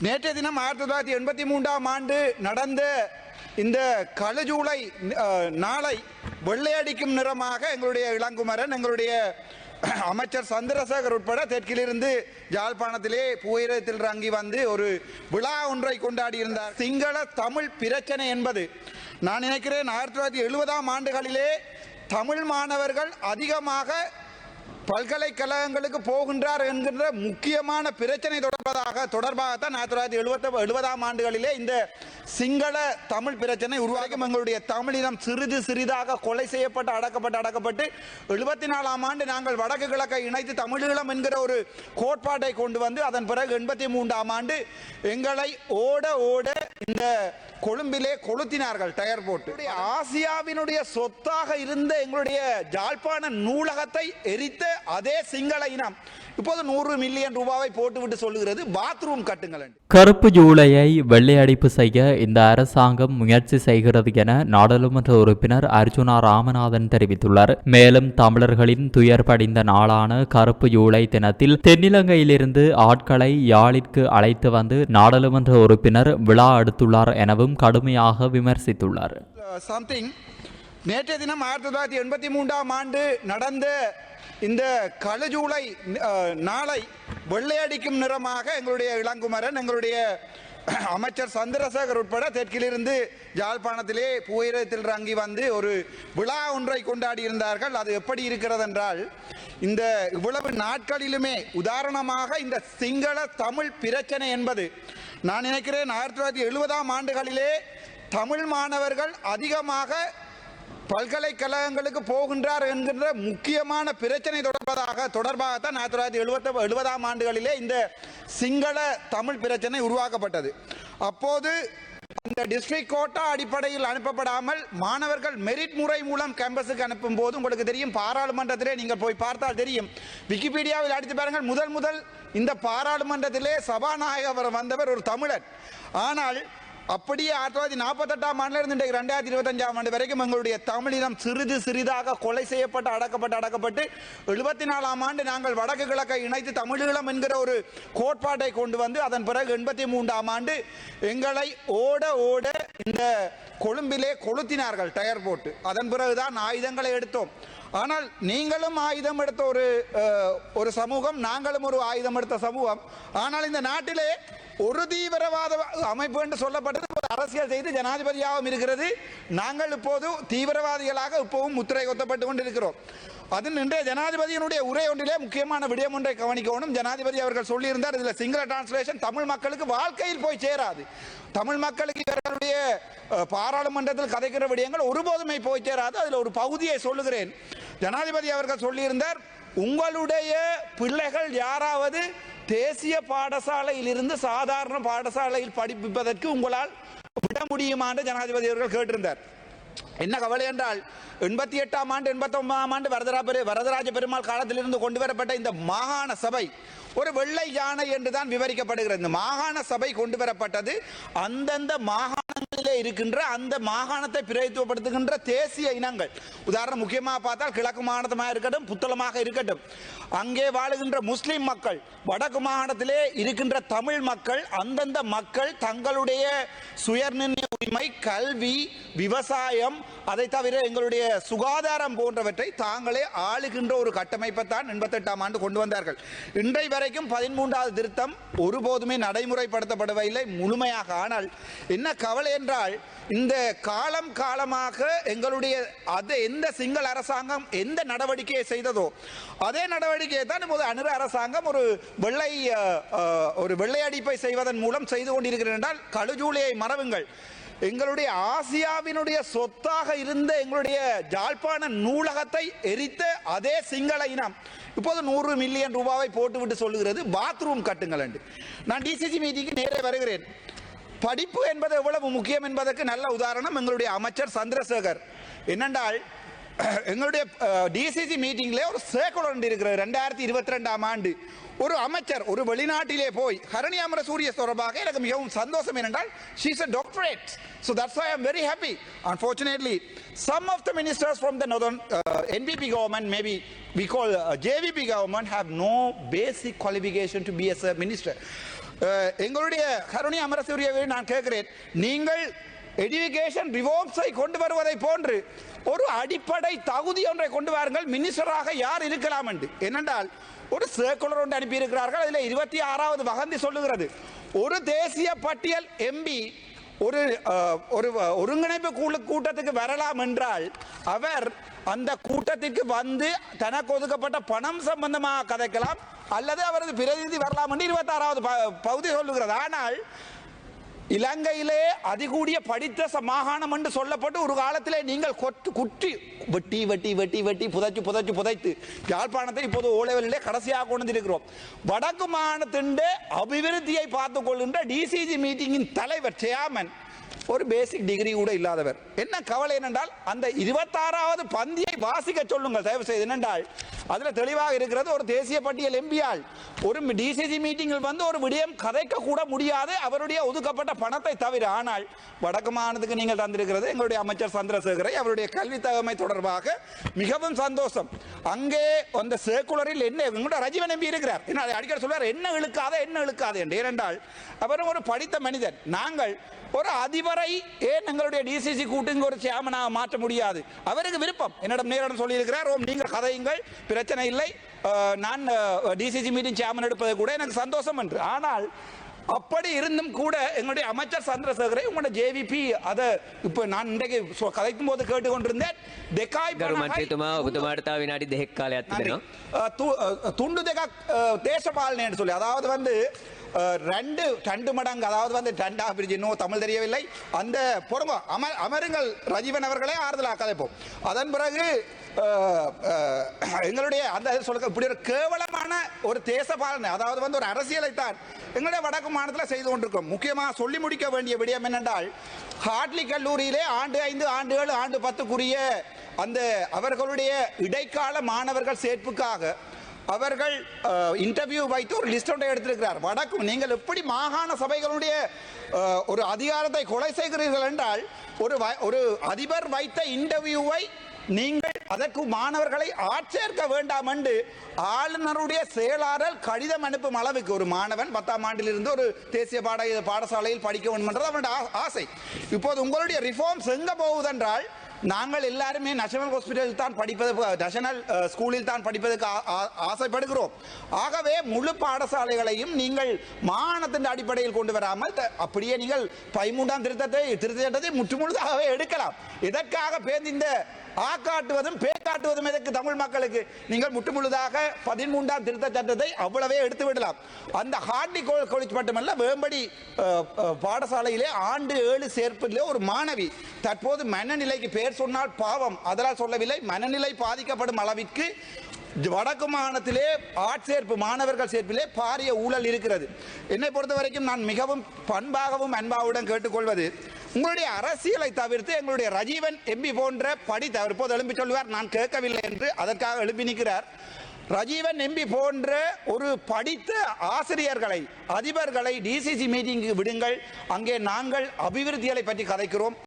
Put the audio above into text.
நேற்றைய தினம் 1983ஆம் ஆண்டு நடந்த இந்த கழுஜூலை நாளை வெள்ளையடிக்கும் நிறமாக எங்களுடைய இளங்குமரன், எங்களுடைய அமைச்சர் சந்திரசேகர் உட்பட தெற்கிலிருந்து யாழ்ப்பாணத்திலே புகையிரத்தில் இறங்கி வந்து ஒரு விழா ஒன்றை கொண்டாடி இருந்தார். சிங்கள தமிழ் பிரச்சனை என்பது நான் நினைக்கிறேன் 1970ஆம் ஆண்டுகளிலே தமிழ் மாணவர்கள் அதிகமாக பல்கலைக்கழகங்களுக்கு போகின்றார் என்கின்ற முக்கியமான பிரச்சனை தொடர்பாகத்தான் 1970ஆம் ஆண்டுகளிலே இந்த சிங்கள தமிழ் பிரச்சனை உருவாக்கும். எங்களுடைய தமிழினம் சிறிதாக கொலை செய்யப்பட்டு அடக்கப்பட்டு 74ஆம் ஆண்டு நாங்கள் வடக்கு கிழக்கை இணைத்து தமிழீழம் என்கிற ஒரு கோட்பாட்டை கொண்டு வந்து அதன் பிறகு 83ஆம் ஆண்டு எங்களை ஓட இந்த கொழும்பிலே கொளுத்தினார்கள் டயர் போட்டு. ஆசியாவினுடைய சொத்தாக இருந்த எங்களுடைய யாழ்ப்பாண நூலகத்தை எரித்த அதே சிங்கள இனம் இப்போது 100 மில்லியன் ரூபாவை போட்டுவிட்டு சொல்லுகிறது பாத்ரூம் கட்டுங்கள். கருப்பு ஜூலையை வெள்ளையடிப்பு செய்ய இந்த அரசாங்கம் முயற்சி செய்கிறது என நாடாளுமன்ற உறுப்பினர் அர்ஜுனா ராமநாதன் தெரிவித்துள்ளார். மேலும் தமிழர்களின் துயர் படிந்த நாளான கருப்பு ஜூலை தினத்தில் தென்னிலங்கையிலிருந்து ஆட்களை யாழிற்கு அழைத்து வந்து நாடாளுமன்ற உறுப்பினர் விழா எடுத்துள்ளார் எனவும் கடுமையாக விமர்சித்துள்ளார். நேற்றைய தினம் 1983ஆம் ஆண்டு நடந்த இந்த கழுஜூலை நாளை வெள்ளையடிக்கும் நிறமாக எங்களுடைய இளங்குமரன், எங்களுடைய அமைச்சர் சந்திரசேகர் உட்பட தெற்கிலிருந்து யாழ்ப்பாணத்திலே புகையிரத்தில் இறங்கி வந்து ஒரு விழா ஒன்றை கொண்டாடி இருந்தார்கள். அது எப்படி இருக்கிறது என்றால், இந்த இவ்வளவு நாட்களிலுமே உதாரணமாக இந்த சிங்கள தமிழ் பிரச்சனை என்பது நான் நினைக்கிறேன் 1970ஆம் ஆண்டுகளிலே தமிழ் மாணவர்கள் அதிகமாக பல்கலைக்கழகங்களுக்கு போகின்றார் என்கின்ற முக்கியமான பிரச்சனை தொடர்பாகத்தான் 1970ஆம் ஆண்டுகளிலே இந்த சிங்கள தமிழ் பிரச்சனை உருவாக்கப்பட்டது. அப்போது அந்த டிஸ்ட்ரிக்ட் கோட்டா அடிப்படையில் அனுப்பப்படாமல் மாணவர்கள் மெரிட் முறை மூலம் கேம்பஸுக்கு அனுப்பும் போது உங்களுக்கு தெரியும், பாராளுமன்றத்திலே நீங்கள் போய் பார்த்தால் தெரியும், விக்கிபீடியாவில் அடித்து பாருங்கள், முதல் இந்த பாராளுமன்றத்திலே சபாநாயகர் வந்தவர் ஒரு தமிழர். ஆனால் அப்படியே 1948ஆம் ஆண்டிலிருந்து 2025ஆம் ஆண்டு வரைக்கும் எங்களுடைய தமிழினம் சிறிதாக கொலை செய்யப்பட்டு அடக்கப்பட்டு 74ஆம் ஆண்டு நாங்கள் வடக்கு கிழக்கை இணைத்து தமிழீழம் என்கிற ஒரு கோட்பாட்டை கொண்டு வந்து அதன் பிறகு 83ஆம் ஆண்டு எங்களை ஓட இந்த கொழும்பிலே கொளுத்தினார்கள் டயர் போட்டு. அதன் பிறகுதான் ஆயுதங்களை எடுத்தோம். ஆனால் நீங்களும் ஆயுதம் எடுத்த ஒரு சமூகம், நாங்களும் ஒரு ஆயுதம் எடுத்த சமூகம். ஆனால் இந்த நாட்டிலே ஒரு தீவிரவாத அமைப்பு என்று சொல்லப்பட்டது அரசியல் செய்து ஜனாதிபதியாகவும் இருக்கிறது. நாங்கள் இப்போது தீவிரவாதிகளாக இப்போவும் முத்திரை கொத்தப்பட்டு கொண்டிருக்கிறோம். அது இன்றைய ஜனாதிபதியினுடைய உரை ஒன்றிலே முக்கியமான விடயம் ஒன்றை கவனிக்கணும். ஜனாதிபதி அவர்கள் சொல்லியிருந்தார், இதில் சிங்கள டிரான்ஸ்லேஷன் தமிழ் மக்களுக்கு வாழ்க்கையில் போய் சேராது. தமிழ் மக்களுக்கு இவர்களுடைய பாராளுமன்றத்தில் கதைக்கிற விடயங்கள் ஒருபோதுமே போய் சேராது. அதில் ஒரு பகுதியை சொல்லுகிறேன். ஜனாதிபதி அவர்கள் சொல்லியிருந்தார், உங்களுடைய பிள்ளைகள் யாராவது தேசிய பாடசாலையில் இருந்து சாதாரண பாடசாலையில் படிப்பதற்கு உங்களால் விட முடியுமா என்று ஜனாதிபதி அவர்கள் கேட்டிருந்தார். என்ன கவலை என்றால் 88ஆம் ஆண்டு 89ஆம் ஆண்டு வரதராஜ பெருமாள் காலத்திலிருந்து கொண்டு வரப்பட்ட இந்த மாகாண சபை ஒரு வெள்ளை யானை என்றுதான் விவரிக்கப்படுகிறது. இந்த மாகாண சபை கொண்டு வரப்பட்டது அந்தந்த மாகாணங்களிலே இருக்கின்ற அந்த மாகாணத்தை பிரதித்துவப்படுத்துகின்ற தேசிய இனங்கள். உதாரணம் முக்கியமாக பார்த்தால் கிழக்கு மாகாணமாக இருக்கட்டும், புத்தளமாக இருக்கட்டும், அங்கே வாழுகின்ற முஸ்லிம் மக்கள், வடக்கு மாகாணத்திலே இருக்கின்ற தமிழ் மக்கள், அந்தந்த மக்கள் தங்களுடைய சுயநிர்ணய உரிமை, கல்வி, விவசாயம், அதை தவிர எங்களுடைய சுகாதாரம் போன்றவற்றை தாங்களே ஆளுகின்ற ஒரு கட்டமைப்பை தான் 88ஆம் ஆண்டு கொண்டு வந்தார்கள். இன்றை வரைக்கும் 13வது திருத்தம் ஒருபோதுமே நடைமுறைப்படுத்தப்படவில்லை முழுமையாக. ஆனால் என்ன கவலை என்றால், இந்த காலமாக எங்களுடைய எந்த சிங்கள அரசாங்கம் எந்த நடவடிக்கையை செய்ததோ அதே நடவடிக்கையை தான் இப்போது அனுர அரசாங்கம் ஒரு வெள்ளையடிப்பை செய்வதன் மூலம் செய்து கொண்டிருக்கிறது. என்றால் கழுஜூலையை மறவுங்கள். எங்களுடைய ஆசியாவினுடைய சொத்தாக இருந்த எங்களுடைய யாழ்ப்பாண நூலகத்தை எரித்த அதே சிங்கள இனம் இப்போது 100 மில்லியன் ரூபாவை போட்டுவிட்டு சொல்லுகிறது பாத்ரூம் கட்டுங்கள் என்று. நான் டிசிசி மீட்டிங்கு நேரே வருகிறேன். படிப்பு என்பது எவ்வளவு முக்கியம் என்பதற்கு நல்ல உதாரணம் எங்களுடைய அமைச்சர் சந்திரசேகர். என்னென்றால் எங்களுடைய டிசிசி மீட்டிங்ல ஒரு சர்க்குலர் ஒன்று இருக்கிறது. 2022ஆம் ஆண்டு ஒரு அமைச்சர் ஒரு வெளிநாட்டிலே போய் ஹரணி அமரசூரிய தொடர்பாக எனக்கு மிகவும் சந்தோஷம். ஏனென்றால் she is a doctorate, so that's why I am very happy. Unfortunately, some of the ministers from the northern NPP government, maybe we call JVP government, have no basic qualification to be as a minister. எங்களுடைய கருணை அமரசூரியவை நான் கேட்கிறேன், நீங்கள் education ரிஃபார்ம்ஸை கொண்டு வருவதை போன்று ஒரு அடிப்படை தகுதி ஒன்றை கொண்டு வாருங்கள். மினிஸ்டராக யார் இருக்கலாம் என்று. ஏனென்றால் ஒரு சர்க்குலர் ஒன்று அனுப்பியிருக்கிறார்கள். அதில் 26வது வகந்தி சொல்லுகிறது, ஒரு தேசிய பட்டியல் எம்பி ஒரு ஒருங்கிணைப்பு கூட்டத்துக்கு வரலாம் என்றால் அவர் அந்த கூட்டத்திற்கு வந்து தனக்கு ஒதுக்கப்பட்ட பணம் சம்பந்தமாக கதைக்கலாம், அல்லது அவரது பிரதிநிதி வரலாம் என்று 26வது பகுதி சொல்லுகிறது. ஆனால் இலங்கையிலே அதிகூடிய படித்த மாகாணம் என்று சொல்லப்பட்டு ஒரு காலத்திலே நீங்கள் குற்றி வெட்டி வெட்டி வெட்டி வெட்டி புதைச்சு புதைச்சு புதைத்து யாழ்ப்பாணத்தை இப்போது ஓலெவலிலே கடைசியாக கொண்டு இருக்கிறோம். வடக்கு மாகாணத்தின் அபிவிருத்தியை பார்த்துக் கொள்கின்ற டிசிசி மீட்டிங்கின் தலைவர் சேர்மன் ஒரு பேசிக் டிகிரி கூட இல்லாதவர். என்ன கவலை என்னென்றால் அந்த 26வது பந்தியை வாசிக்க சொல்லுங்கள் தயவு செய்து. என்னென்றால் அதில் தெளிவாக இருக்கிறது, ஒரு தேசிய பட்டியல் எம்பியால் ஒரு டிசிசி மீட்டிங்கில் வந்து ஒரு விடயம் கதைக்க கூட முடியாது அவருடைய ஒதுக்கப்பட்ட பணத்தை தவிர. ஆனால் வடக்கு மாகாணத்துக்கு நீங்கள் தந்திருக்கிறது எங்களுடைய அமைச்சர் சந்திரசேகரை, அவருடைய கல்வி தகமை தொடர்பாக மிகவும் சந்தோஷம். அங்கே அந்த சர்க்குலரில் என்ன எங்களுடைய ரஜீவன் எம்பி இருக்கிறார், என்ன அடிக்கடி சொல்வார், என்ன இழுக்காத என்ன இழுக்காது என்று. ஏனென்றால் அவரும் ஒரு படித்த மனிதன். நாங்கள் ஒரு அதிபரை ஏன் எங்களுடைய டிசிசி கூட்டுங்க ஒரு சேர்மனாக மாற்ற முடியாது? அவருக்கு விருப்பம், என்னிடம் நேரிடம் சொல்லியிருக்கிறார், நீங்கள் கதையுங்கள் பிரச்சனை இல்லை, நான் டிசிசி மீட்டிங் சேர்மன் எடுப்பது கூட எனக்கு சந்தோஷம் என்று. ஆனால் அப்படி இருந்தும் கூட எங்களுடைய அமைச்சர் சந்திரசேகரை உங்களுடைய ஜேவிபி அதை இப்போ நான் இன்றைக்கு கதைக்கும் போது கேட்டுக்கொண்டிருந்தேன், துண்டு தெகா தேசபாலனை என்று சொல்லி, அதாவது வந்து ரெண்டு மடங்கு, அதாவது வந்து ரெண்டா பிரிட்ஜ், இன்னும் தமிழ் தெரியவில்லை, அந்த பொறுங்க அமருங்கள் ரஜீவன் அவர்களே ஆறுதலாக கதைப்போம். அதன் பிறகு எங்களுடைய அந்த சொல்ல இப்படி ஒரு கேவலமான ஒரு தேசபாலனை, அதாவது வந்து ஒரு அரசியலை தான் எங்களுடைய வடக்கு மாநிலத்தில் செய்து கொண்டிருக்கோம். முக்கியமாக சொல்லி முடிக்க வேண்டிய விடயம் என்னென்றால், ஹார்ட்லி கல்லூரியிலே ஆண்டு 5 ஆண்டு 7 ஆண்டு 10க்குரிய அந்த அவர்களுடைய இடைக்கால மாணவர்கள் சேர்ப்புக்காக அவர்கள் இன்டர்வியூ வைத்து ஒரு லிஸ்ட் ஒன்றை எடுத்திருக்கிறார். வடக்கு நீங்கள் எப்படி மாகாண சபைகளுடைய ஒரு அதிகாரத்தை கொலை செய்கிறீர்கள் என்றால், ஒரு அதிபர் வைத்த இன்டர்வியூவை நீங்கள் அதற்கு மாணவர்களை ஆட்சேர்க்க வேண்டாம் என்று ஆளுநருடைய செயலாளர் கடிதம் அனுப்பும் அளவுக்கு ஒரு மாணவன் 10ஆம் ஆண்டிலிருந்து ஒரு தேசிய பாடசாலையில் படிக்க வேண்டும் என்றது அவனுடைய ஆசை. இப்போது உங்களுடைய ரிஃபார்ம்ஸ் எங்க போகுதென்றால், நாங்கள் எல்லாருமே நேஷனல் ஹாஸ்பிட்டலில் தான் படிப்பது, நேஷனல் ஸ்கூலில் தான் படிப்பதற்கு ஆசைப்படுகிறோம். ஆகவே முழு பாடசாலைகளையும் நீங்கள் மாகாணத்தின் அடிப்படையில் கொண்டு வராமல் அப்படியே நீங்கள் 13ஆம் திருத்தத்தை முற்றுமுழுதாகவே எடுக்கலாம். இதற்காக இந்த காட்டுவதும் காட்டுவதும் எதற்கு தமிழ் மக்களுக்கு? நீங்கள் முற்றுமுழுதாக 13ஆம் திருத்த சட்டத்தை அவ்வளவே எடுத்து விடலாம். அந்த ஹார்ட்லி காலேஜ் மட்டுமல்ல, வேம்படி பாடசாலையிலே ஆண்டு 7 சேர்ப்பிலே ஒரு மாணவி தற்போது மனநிலைக்கு பேர் சொன்னால் பாவம், அதனால் சொல்லவில்லை, மனநிலை பாதிக்கப்படும் அளவிற்கு வடக்கு மாகாணத்திலே ஆட்சேர்ப்பு மாணவர்கள் சேர்ப்பிலே பாரிய ஊழல் இருக்கிறது. என்னை பொறுத்த வரைக்கும் நான் மிகவும் பண்பாகவும் அன்பாவுடன் கேட்டுக்கொள்வது, உங்களுடைய அரசியலை தவிர்த்து எங்களுடைய ரஜீவன் எம்பி போன்ற படித்த, அவர் இப்போது எழுப்பி சொல்லுவார் நான் கேட்கவில்லை என்று, அதற்காக எழுப்பி நிற்கிறார். ரஜீவன் எம்பி போன்ற ஒரு படித்த ஆசிரியர்களை, அதிபர்களை டிசிசி மீட்டிங்கு விடுங்கள். அங்கே நாங்கள் அபிவிருத்திகளை பற்றி கதைக்கிறோம்.